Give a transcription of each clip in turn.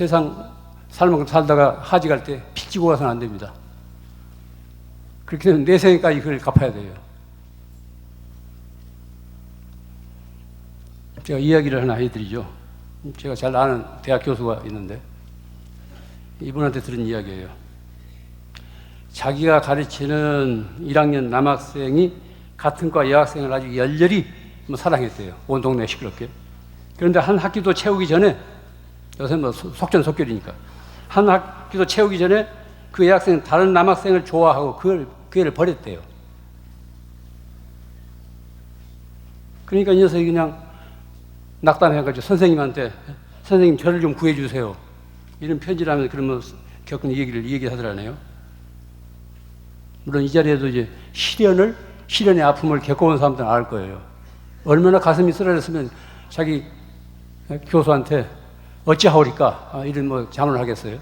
세상 살만큼 살다가 하지 갈 때 피 찌고 가서는 안 됩니다. 그렇게 되면 내 생에까지 그걸 갚아야 돼요. 제가 이야기를 하나 해드리죠. 제가 잘 아는 대학 교수가 있는데 이분한테 들은 이야기예요. 자기가 가르치는 1학년 남학생이 같은 과 여학생을 아주 열렬히 사랑했대요. 온 동네 시끄럽게. 그런데 한 학기도 채우기 전에, 요새 속전속결이니까, 한 학기도 채우기 전에 그 여학생은 다른 남학생을 좋아하고 그 애를 버렸대요. 그러니까 이 녀석이 그냥 낙담해가지고 선생님한테, 선생님 저를 좀 구해주세요, 이런 편지를 하면서 그러면 겪은 얘기를 하더라네요. 물론 이 자리에도 이제 시련의 아픔을 겪어온 사람들은 알 거예요. 얼마나 가슴이 쓰라렸으면 자기 교수한테 어찌하오리까 이런 장을 하겠어요.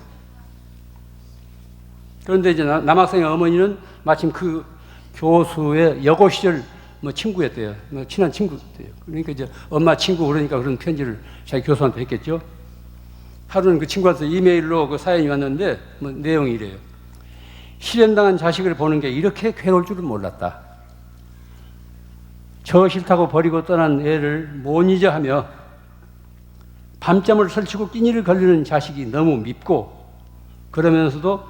그런데 이제 남학생의 어머니는 마침 그 교수의 여고 시절 친구였대요. 친한 친구였대요. 그러니까 이제 엄마 친구 그러니까 그런 편지를 자기 교수한테 했겠죠. 하루는 그 친구한테 이메일로 그 사연이 왔는데 내용이 이래요. 실현당한 자식을 보는 게 이렇게 괴로울 줄은 몰랐다. 저 싫다고 버리고 떠난 애를 못 잊어 하며 밤잠을 설치고 끼니를 걸리는 자식이 너무 밉고, 그러면서도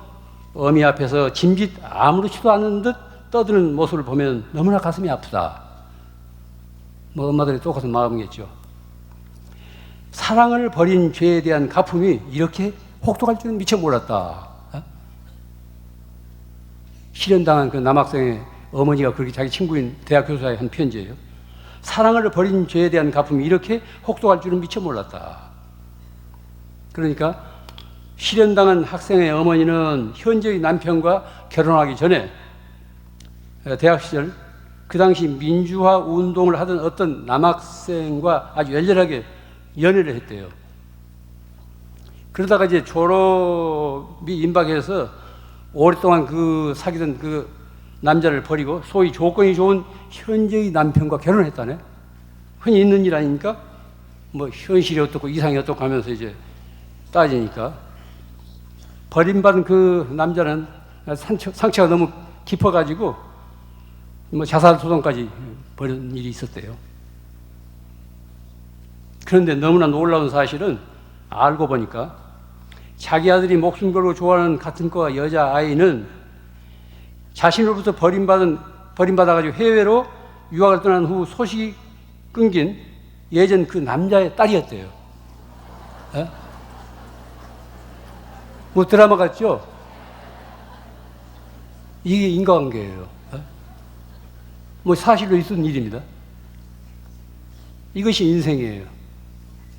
어미 앞에서 짐짓 아무렇지도 않은 듯 떠드는 모습을 보면 너무나 가슴이 아프다. 엄마들이 똑같은 마음이겠죠. 사랑을 버린 죄에 대한 갚음이 이렇게 혹독할 줄은 미처 몰랐다. 실현당한 그 남학생의 어머니가 그렇게 자기 친구인 대학 교수에 한 편지예요. 사랑을 버린 죄에 대한 갚음이 이렇게 혹독할 줄은 미처 몰랐다. 그러니까 실현당한 학생의 어머니는 현재의 남편과 결혼하기 전에 대학 시절 그 당시 민주화 운동을 하던 어떤 남학생과 아주 열렬하게 연애를 했대요. 그러다가 이제 졸업이 임박해서 오랫동안 그 사귀던 그 남자를 버리고 소위 조건이 좋은 현재의 남편과 결혼했다네. 흔히 있는 일 아닙니까? 현실이 어떻고 이상이 어떻고 하면서 이제 따지니까 버림받은 그 남자는 상처가 너무 깊어가지고 자살 소송까지 벌인 일이 있었대요. 그런데 너무나 놀라운 사실은 알고 보니까 자기 아들이 목숨 걸고 좋아하는 같은 과 여자아이는 자신으로부터 버림받아가지고 해외로 유학을 떠난 후 소식이 끊긴 예전 그 남자의 딸이었대요. 드라마 같죠? 이게 인과관계예요. 사실로 있었던 일입니다. 이것이 인생이에요.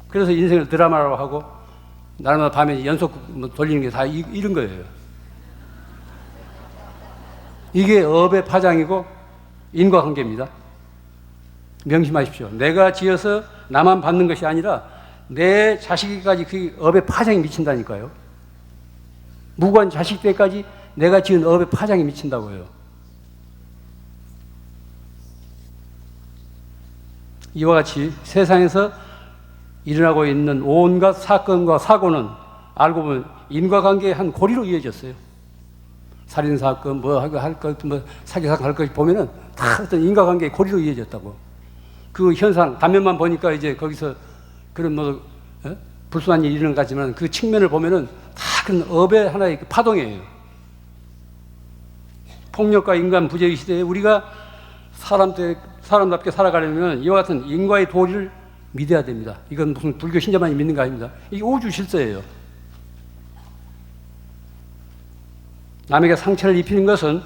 그래서 인생을 드라마라고 하고 날마다 밤에 연속 돌리는 게 다 이런 거예요. 이게 업의 파장이고 인과관계입니다. 명심하십시오. 내가 지어서 나만 받는 것이 아니라 내 자식에게까지 그 업의 파장이 미친다니까요. 무고한 자식 때까지 내가 지은 업의 파장이 미친다고요. 이와 같이 세상에서 일어나고 있는 온갖 사건과 사고는 알고 보면 인과관계의 한 고리로 이어졌어요. 살인사건, 사기사건 할 것 보면은 다 어떤 인과관계의 고리로 이어졌다고. 그 현상, 단면만 보니까 이제 거기서 그런 불순한 일이 일어난 것 같지만 그 측면을 보면은 다 그런 업의 하나의 파동이에요. 폭력과 인간 부재의 시대에 우리가 사람답게 살아가려면 이와 같은 인과의 도리를 믿어야 됩니다. 이건 무슨 불교 신자만이 믿는 거 아닙니다. 이게 우주 실세예요. 남에게 상처를 입히는 것은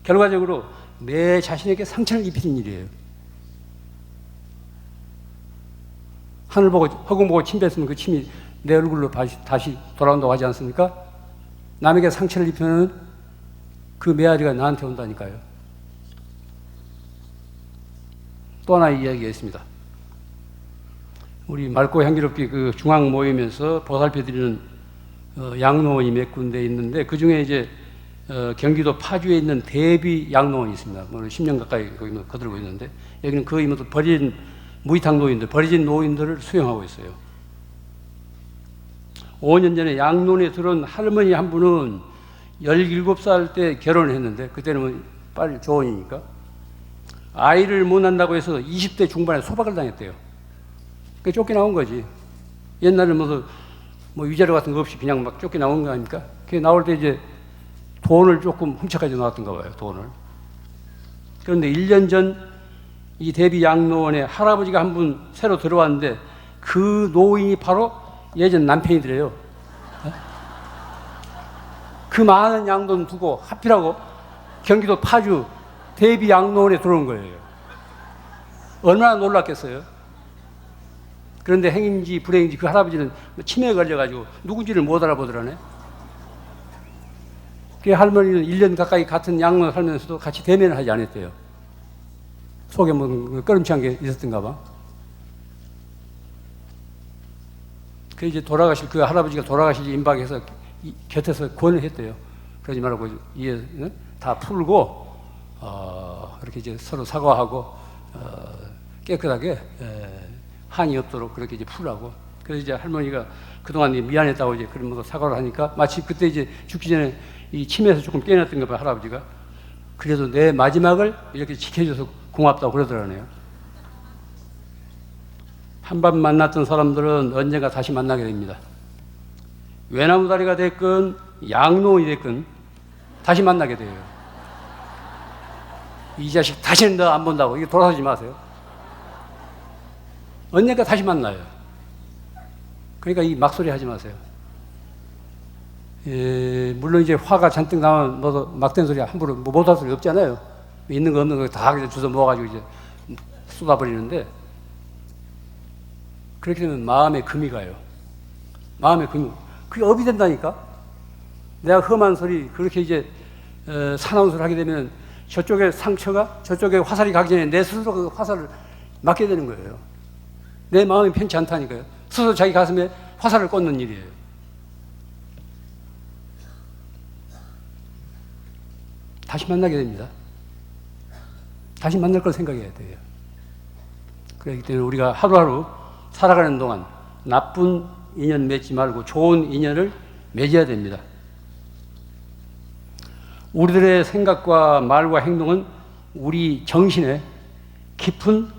결과적으로 내 자신에게 상처를 입히는 일이에요. 하늘 보고 허공 보고 침 뱉으면 그 침이 내 얼굴로 다시 돌아온다고 하지 않습니까? 남에게 상처를 입히는 그 메아리가 나한테 온다니까요. 또 하나 이야기가 있습니다. 우리 맑고 향기롭게 그 중앙 모임에서 보살펴드리는 양로원이 몇 군데 있는데 그 중에 이제 경기도 파주에 있는 대비 양로원이 있습니다. 10년 가까이 거기 거들고 있는데 여기는 거의 버려진 무위탁 노인들, 버려진 노인들을 수용하고 있어요. 5년 전에 양론에 들어온 할머니 한 분은 17살 때 결혼을 했는데, 그때는 빨리 조언이니까 아이를 못 낳는다고 해서 20대 중반에 소박을 당했대요. 그게 쫓겨나온 거지. 옛날에는 뭐 위자료 같은 거 없이 그냥 막 쫓겨나온 거 아닙니까? 그게 나올 때 이제 돈을 조금 훔쳐가지고 나왔던가 봐요, 돈을. 그런데 1년 전 이 대비 양로원에 할아버지가 한 분 새로 들어왔는데, 그 노인이 바로 예전 남편이더래요. 그 많은 양돈 두고 하필하고 경기도 파주 대비 양로원에 들어온 거예요. 얼마나 놀랐겠어요. 그런데 행인지 불행인지 그 할아버지는 치매에 걸려가지고 누군지를 못 알아보더라네. 그 할머니는 1년 가까이 같은 양로에 살면서도 같이 대면을 하지 않았대요. 속에 뭐 꺼름치한 게 있었던가 봐. 그 이제 그 할아버지가 돌아가시지 임박해서 곁에서 권을 했대요. 그러지 말고 다 풀고 그렇게 이제 서로 사과하고 깨끗하게 한이 없도록 그렇게 이제 풀라고. 그래서 이제 할머니가 그동안 미안했다고 이제 그런 거 사과를 하니까, 마치 그때 이제 죽기 전에 이 치매에서 조금 깨어났던가 봐, 할아버지가. 그래도 내 마지막을 이렇게 지켜줘서 고맙다고 그러더라네요. 한 번 만났던 사람들은 언젠가 다시 만나게 됩니다. 외나무다리가 됐건 양로원이 됐건 다시 만나게 돼요. 이 자식 다시는 너 안 본다고 이게 돌아서지 마세요. 언젠가 다시 만나요. 그러니까 이 막소리 하지 마세요. 물론 이제 화가 잔뜩 나면 막된 소리 함부로 못할 소리 없잖아요. 있는 거 없는 거 다 주워 모아가지고 이제 쏟아버리는데, 그렇게 되면 마음에 금이 가요. 마음에 금이. 그게 업이 된다니까? 내가 험한 소리, 그렇게 이제 사나운 소리를 하게 되면 저쪽에 상처가, 저쪽에 화살이 가기 전에 내 스스로 그 화살을 맞게 되는 거예요. 내 마음이 편치 않다니까요. 스스로 자기 가슴에 화살을 꽂는 일이에요. 다시 만나게 됩니다. 다시 만날 걸 생각해야 돼요. 그렇기 때문에 우리가 하루하루 살아가는 동안 나쁜 인연 맺지 말고 좋은 인연을 맺어야 됩니다. 우리들의 생각과 말과 행동은 우리 정신에 깊은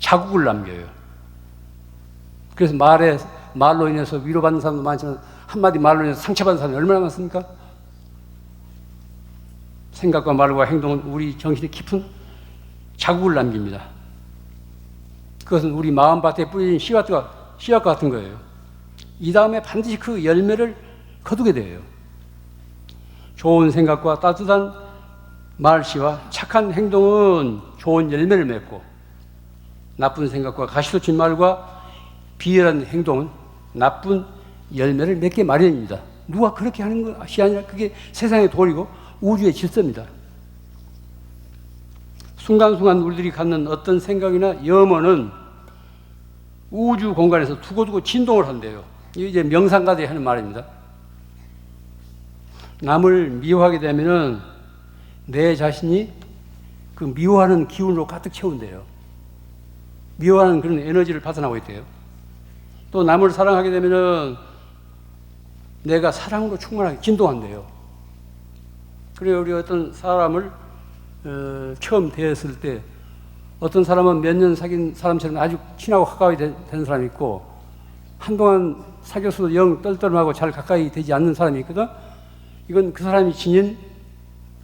자국을 남겨요. 그래서 말로 인해서 위로받는 사람도 많지만 한마디 말로 인해서 상처받는 사람이 얼마나 많습니까? 생각과 말과 행동은 우리 정신에 깊은 자국을 남깁니다. 그것은 우리 마음밭에 뿌려진 씨앗과 같은 거예요. 이 다음에 반드시 그 열매를 거두게 돼요. 좋은 생각과 따뜻한 말씨와 착한 행동은 좋은 열매를 맺고, 나쁜 생각과 가시돋친 말과 비열한 행동은 나쁜 열매를 맺게 마련입니다. 누가 그렇게 하는 것이 아니라 그게 세상의 도리고 우주의 질서입니다. 순간순간 우리들이 갖는 어떤 생각이나 염원은 우주 공간에서 두고두고 진동을 한대요. 이게 이제 명상가들이 하는 말입니다. 남을 미워하게 되면은 내 자신이 그 미워하는 기운으로 가득 채운대요. 미워하는 그런 에너지를 받아나고 있대요. 또 남을 사랑하게 되면은 내가 사랑으로 충만하게 진동한대요. 그래요. 우리 어떤 사람을 처음 대했을 때 어떤 사람은 몇 년 사귄 사람처럼 아주 친하고 가까이 된 사람이 있고, 한동안 사귀어서도 영 떨떠름하고 잘 가까이 되지 않는 사람이 있거든. 이건 그 사람이 지닌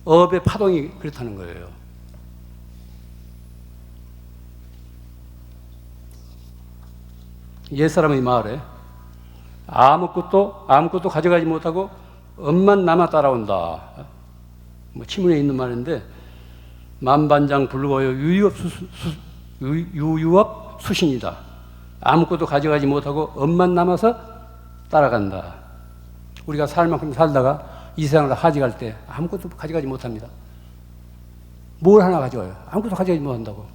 업의 파동이 그렇다는 거예요. 옛사람의 말에 아무것도 가져가지 못하고 업만 남아 따라온다. 뭐 치문에 있는 말인데, 만반장 불거여 유유업 수신이다. 아무것도 가져가지 못하고 업만 남아서 따라간다. 우리가 살 만큼 살다가 이 세상을 하직할 때 아무것도 가져가지 못합니다. 뭘 하나 가져와요? 아무것도 가져가지 못한다고.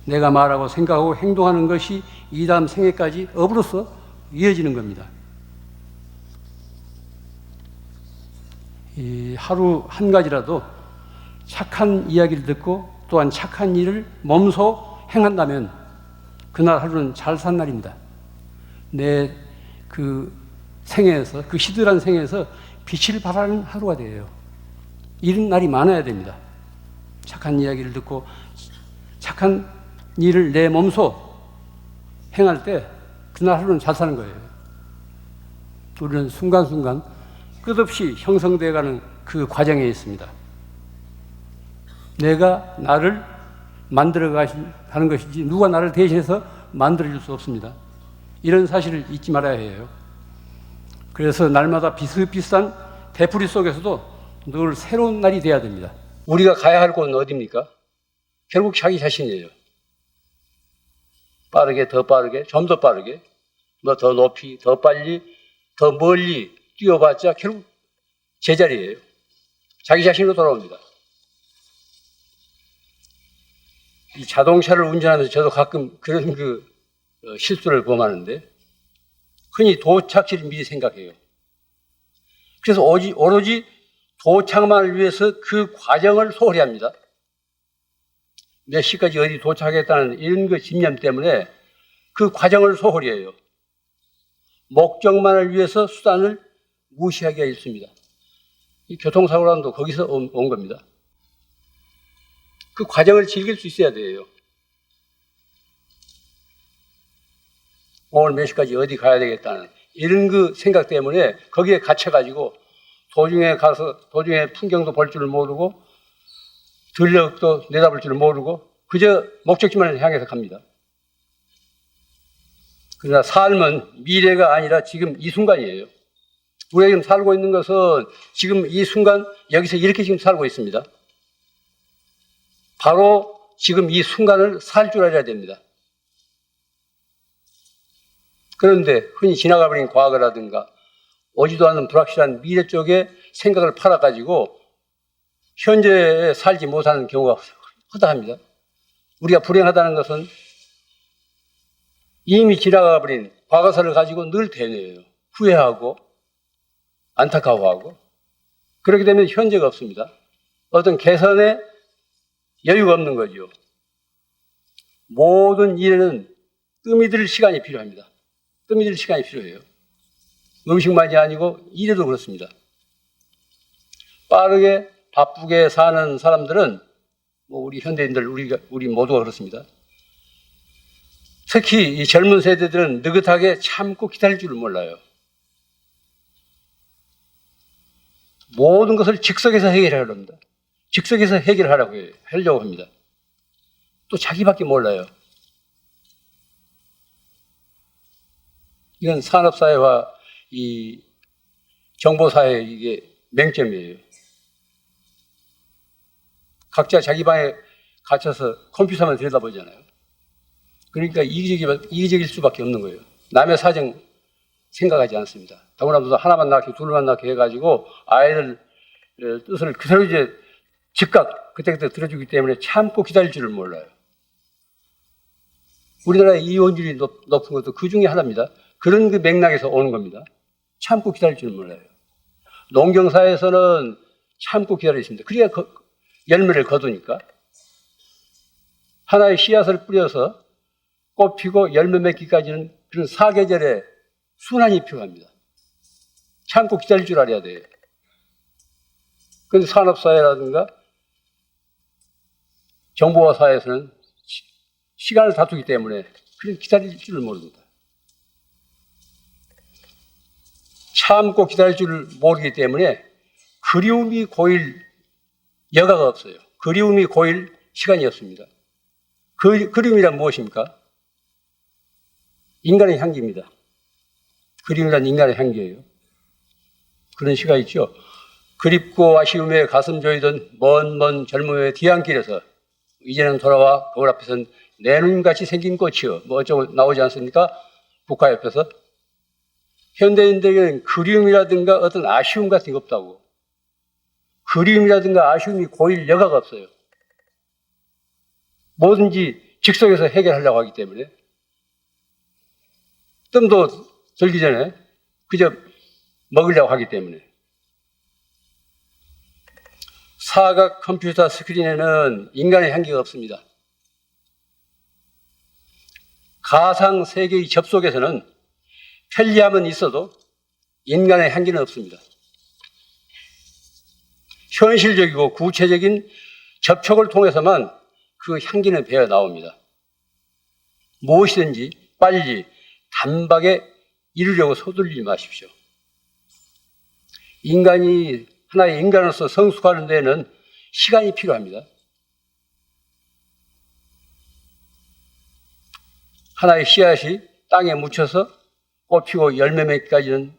내가 말하고 생각하고 행동하는 것이 이 다음 생애까지 업으로서 이어지는 겁니다. 이 하루 한 가지라도 착한 이야기를 듣고 또한 착한 일을 몸소 행한다면 그날 하루는 잘 산 날입니다. 내 그 생애에서, 그 시들한 생애에서 빛을 발하는 하루가 돼요. 이런 날이 많아야 됩니다. 착한 이야기를 듣고 착한 일을 내 몸소 행할 때 그날 하루는 잘 사는 거예요. 우리는 순간순간 끝없이 형성되어가는 그 과정에 있습니다. 내가 나를 만들어가는 것이지 누가 나를 대신해서 만들어줄 수 없습니다. 이런 사실을 잊지 말아야 해요. 그래서 날마다 비슷비슷한 되풀이 속에서도 늘 새로운 날이 돼야 됩니다. 우리가 가야 할 곳은 어디입니까? 결국 자기 자신이에요. 빠르게, 더 빠르게, 좀 더 빠르게, 뭐 더 높이, 더 빨리, 더 멀리 뛰어봤자 결국 제자리예요. 자기 자신으로 돌아옵니다. 이 자동차를 운전하면서 저도 가끔 그런 실수를 범하는데, 흔히 도착지를 미리 생각해요. 그래서 오로지 도착만을 위해서 그 과정을 소홀히 합니다. 몇 시까지 어디 도착하겠다는 이런 그 집념 때문에 그 과정을 소홀히 해요. 목적만을 위해서 수단을 무시하기가 있습니다. 이 교통사고란도 거기서 온 겁니다. 그 과정을 즐길 수 있어야 돼요. 오늘 몇 시까지 어디 가야 되겠다는 이런 그 생각 때문에 거기에 갇혀가지고 도중에 풍경도 볼 줄 모르고 들녘도 내다볼 줄 모르고 그저 목적지만 향해서 갑니다. 그러나 삶은 미래가 아니라 지금 이 순간이에요. 우리가 지금 살고 있는 것은 지금 이 순간 여기서 이렇게 지금 살고 있습니다. 바로 지금 이 순간을 살 줄 알아야 됩니다. 그런데 흔히 지나가버린 과거라든가 오지도 않는 불확실한 미래 쪽에 생각을 팔아가지고 현재에 살지 못하는 경우가 허다합니다. 우리가 불행하다는 것은 이미 지나가버린 과거사를 가지고 늘 되뇌어요. 후회하고 안타까워하고. 그렇게 되면 현재가 없습니다. 어떤 개선의 여유가 없는 거죠. 모든 일에는 뜸이 들 시간이 필요합니다. 뜸이 들 시간이 필요해요. 음식만이 아니고 일에도 그렇습니다. 빠르게 바쁘게 사는 사람들은 우리 현대인들 우리 모두가 그렇습니다. 특히 이 젊은 세대들은 느긋하게 참고 기다릴 줄을 몰라요. 모든 것을 즉석에서 해결하려고 합니다. 즉석에서 하려고 합니다. 또 자기밖에 몰라요. 이건 산업사회와 이 정보사회의 이게 맹점이에요. 각자 자기 방에 갇혀서 컴퓨터만 들여다보잖아요. 그러니까 이기적일 수밖에 없는 거예요. 남의 사정 생각하지 않습니다. 더구나 무슨 하나만 낳게 둘만 낳게 해가지고 아이들 뜻을 그대로 이제 즉각 그때그때 들어주기 때문에 참고 기다릴 줄을 몰라요. 우리나라의 이혼율이 높은 것도 그 중에 하나입니다. 그런 그 맥락에서 오는 겁니다. 참고 기다릴 줄을 몰라요. 농경사에서는 참고 기다리십니다. 그래야 열매를 거두니까. 하나의 씨앗을 뿌려서 꽃 피고 열매 맺기까지는 그런 사계절의 순환이 필요합니다. 참고 기다릴 줄 알아야 돼요. 그런데 산업사회라든가 정보화 사회에서는 시간을 다투기 때문에 그런 기다릴 줄을 모릅니다. 참고 기다릴 줄을 모르기 때문에 그리움이 고일 여가가 없어요. 그리움이 고일 시간이 없습니다. 그리움이란 무엇입니까? 인간의 향기입니다. 그리움이란 인간의 향기예요. 그런 시가 있죠. 그립고 아쉬움에 가슴 조이던 먼 젊음의 뒤안길에서 이제는 돌아와 거울 앞에선 내 눈같이 생긴 꽃이요. 뭐 어쩌고 나오지 않습니까? 국화 옆에서. 현대인들에게는 그리움이라든가 어떤 아쉬움 같은 게 없다고. 그리움이라든가 아쉬움이 고일 여가가 없어요. 뭐든지 즉석에서 해결하려고 하기 때문에. 뜸도 들기 전에 그저 먹으려고 하기 때문에. 사각 컴퓨터 스크린에는 인간의 향기가 없습니다. 가상 세계의 접속에서는 편리함은 있어도 인간의 향기는 없습니다. 현실적이고 구체적인 접촉을 통해서만 그 향기는 배어 나옵니다. 무엇이든지 빨리 단박에 이루려고 서두르지 마십시오. 인간이 하나의 인간으로서 성숙하는 데에는 시간이 필요합니다. 하나의 씨앗이 땅에 묻혀서 꽃피고 열매 맺기까지는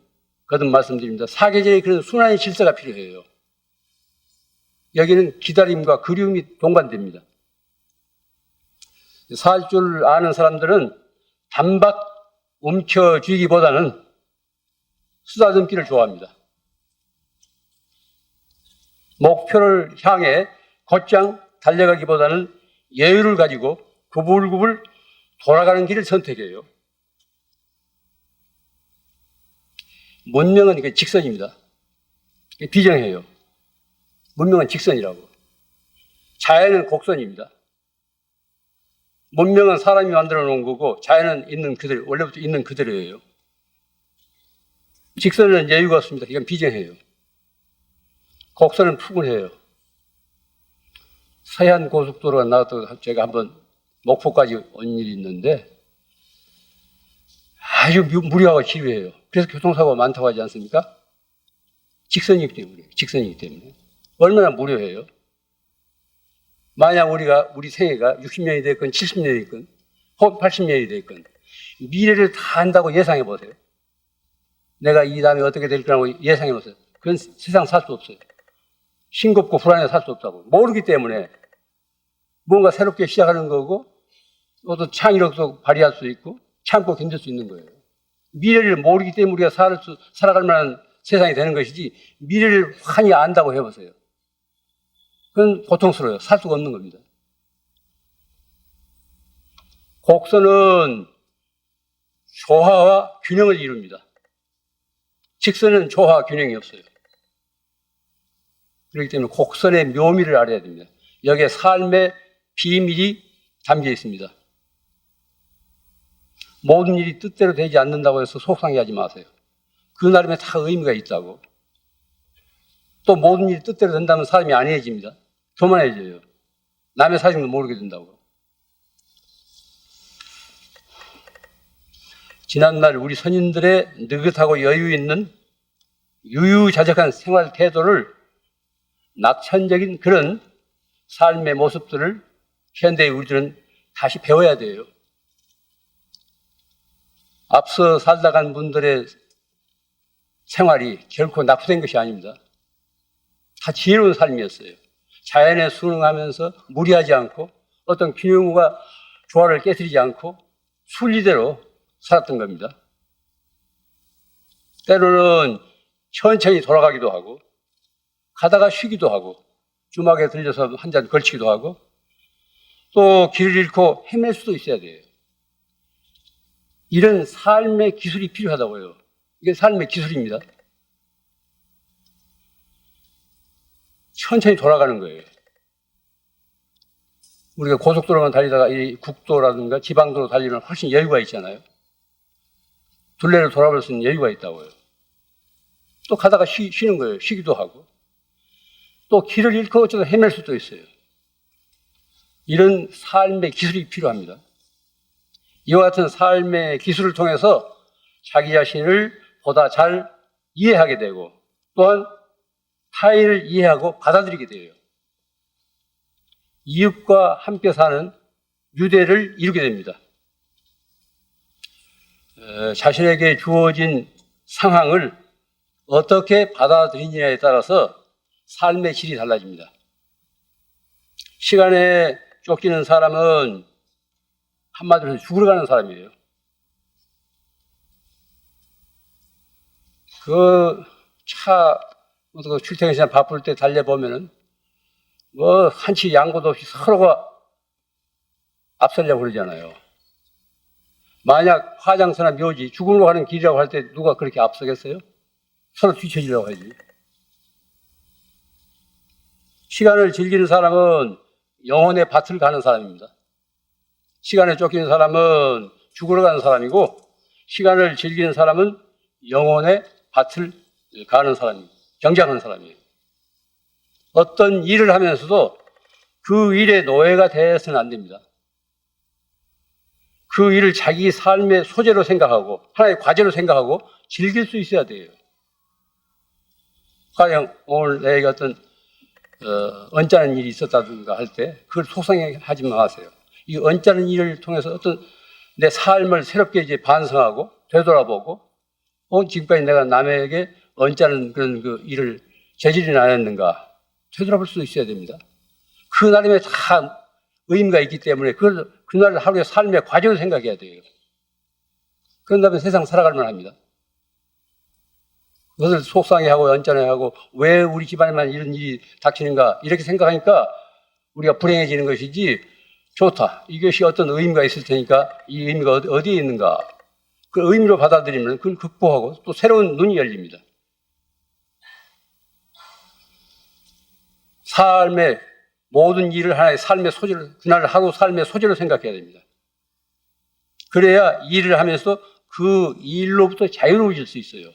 거듭 말씀드립니다. 사계절에 그런 순환의 질서가 필요해요. 여기는 기다림과 그리움이 동반됩니다. 살 줄 아는 사람들은 단박 움켜쥐기보다는 쓰다듬기를 좋아합니다. 목표를 향해 곧장 달려가기보다는 여유를 가지고 구불구불 돌아가는 길을 선택해요. 문명은 직선입니다. 비정해요. 문명은 직선이라고. 자연은 곡선입니다. 문명은 사람이 만들어 놓은 거고 자연은 있는 그대로, 원래부터 있는 그대로예요. 직선은 여유가 없습니다. 이건 비정해요. 곡선은 푸근해요. 서해안 고속도로가 나왔다고 제가 한번 목포까지 온 일이 있는데 아주 무료하고 지루해요. 그래서 교통사고가 많다고 하지 않습니까? 직선이기 때문에. 얼마나 무료해요? 만약 우리 생애가 60년이 됐건 70년이 됐건 혹은 80년이 됐건 미래를 다 안다고 예상해 보세요. 내가 이 다음에 어떻게 될 거라고 예상해 보세요. 그건 세상 살 수 없어요. 싱겁고 불안해 살 수 없다고. 모르기 때문에 뭔가 새롭게 시작하는 거고 또 창의력도 발휘할 수 있고 참고 견딜 수 있는 거예요. 미래를 모르기 때문에 우리가 살아갈 만한 세상이 되는 것이지 미래를 환히 안다고 해보세요. 그건 고통스러워요. 살 수가 없는 겁니다. 곡선은 조화와 균형을 이룹니다. 직선은 조화와 균형이 없어요. 그렇기 때문에 곡선의 묘미를 알아야 됩니다. 여기에 삶의 비밀이 담겨 있습니다. 모든 일이 뜻대로 되지 않는다고 해서 속상해하지 마세요. 그 나름의 다 의미가 있다고. 또 모든 일이 뜻대로 된다면 사람이 안해집니다. 교만해져요. 남의 사정도 모르게 된다고. 지난날 우리 선인들의 느긋하고 여유 있는 유유자적한 생활 태도를 낙천적인 그런 삶의 모습들을 현대의 우리들은 다시 배워야 돼요. 앞서 살다 간 분들의 생활이 결코 나쁘된 것이 아닙니다. 다 지혜로운 삶이었어요. 자연에 순응하면서 무리하지 않고 어떤 균형과 조화를 깨뜨리지 않고 순리대로 살았던 겁니다. 때로는 천천히 돌아가기도 하고 가다가 쉬기도 하고 주막에 들려서 한 잔 걸치기도 하고 또 길을 잃고 헤맬 수도 있어야 돼요. 이런 삶의 기술이 필요하다고요. 이게 삶의 기술입니다. 천천히 돌아가는 거예요. 우리가 고속도로만 달리다가 이 국도라든가 지방도로 달리면 훨씬 여유가 있잖아요. 둘레를 돌아볼 수 있는 여유가 있다고요. 또 가다가 쉬는 거예요. 쉬기도 하고. 또 길을 잃고 어쩌다 헤맬 수도 있어요. 이런 삶의 기술이 필요합니다. 이와 같은 삶의 기술을 통해서 자기 자신을 보다 잘 이해하게 되고 또한 타인을 이해하고 받아들이게 돼요. 이웃과 함께 사는 유대를 이루게 됩니다. 자신에게 주어진 상황을 어떻게 받아들이느냐에 따라서 삶의 질이 달라집니다. 시간에 쫓기는 사람은 한마디로 해서 죽으러 가는 사람이에요. 출퇴근 시간 바쁠 때 달려보면은 한치 양보도 없이 서로가 앞서려고 그러잖아요. 만약 화장터나 묘지, 죽음으로 가는 길이라고 할 때 누가 그렇게 앞서겠어요? 서로 뒤처지려고 하지. 시간을 즐기는 사람은 영혼의 밭을 가는 사람입니다. 시간에 쫓기는 사람은 죽으러 가는 사람이고 시간을 즐기는 사람은 영혼의 밭을 가는 사람이에요. 경작하는 사람이에요. 어떤 일을 하면서도 그 일의 노예가 되어서는 안 됩니다. 그 일을 자기 삶의 소재로 생각하고 하나의 과제로 생각하고 즐길 수 있어야 돼요. 가령 오늘 내가 어떤 언짢은 일이 있었다든가 할 때 그걸 속상해하지 마세요. 이 언짢은 일을 통해서 어떤 내 삶을 새롭게 이제 반성하고 되돌아보고 지금까지 내가 남에게 언짢은 그런 그 일을 저지르지 않았는가 되돌아볼 수도 있어야 됩니다. 그 나름의 다 의미가 있기 때문에 그날 하루의 삶의 과정을 생각해야 돼요. 그런다면 세상 살아갈 만합니다. 그것을 속상해하고 언짢아하고 왜 우리 집안에만 이런 일이 닥치는가 이렇게 생각하니까 우리가 불행해지는 것이지 좋다. 이것이 어떤 의미가 있을 테니까 이 의미가 어디에 있는가 그 의미로 받아들이면 그걸 극복하고 또 새로운 눈이 열립니다. 삶의 모든 일을 하나의 삶의 소재로 그날 하루 삶의 소재로 생각해야 됩니다. 그래야 일을 하면서 그 일로부터 자유로워질 수 있어요.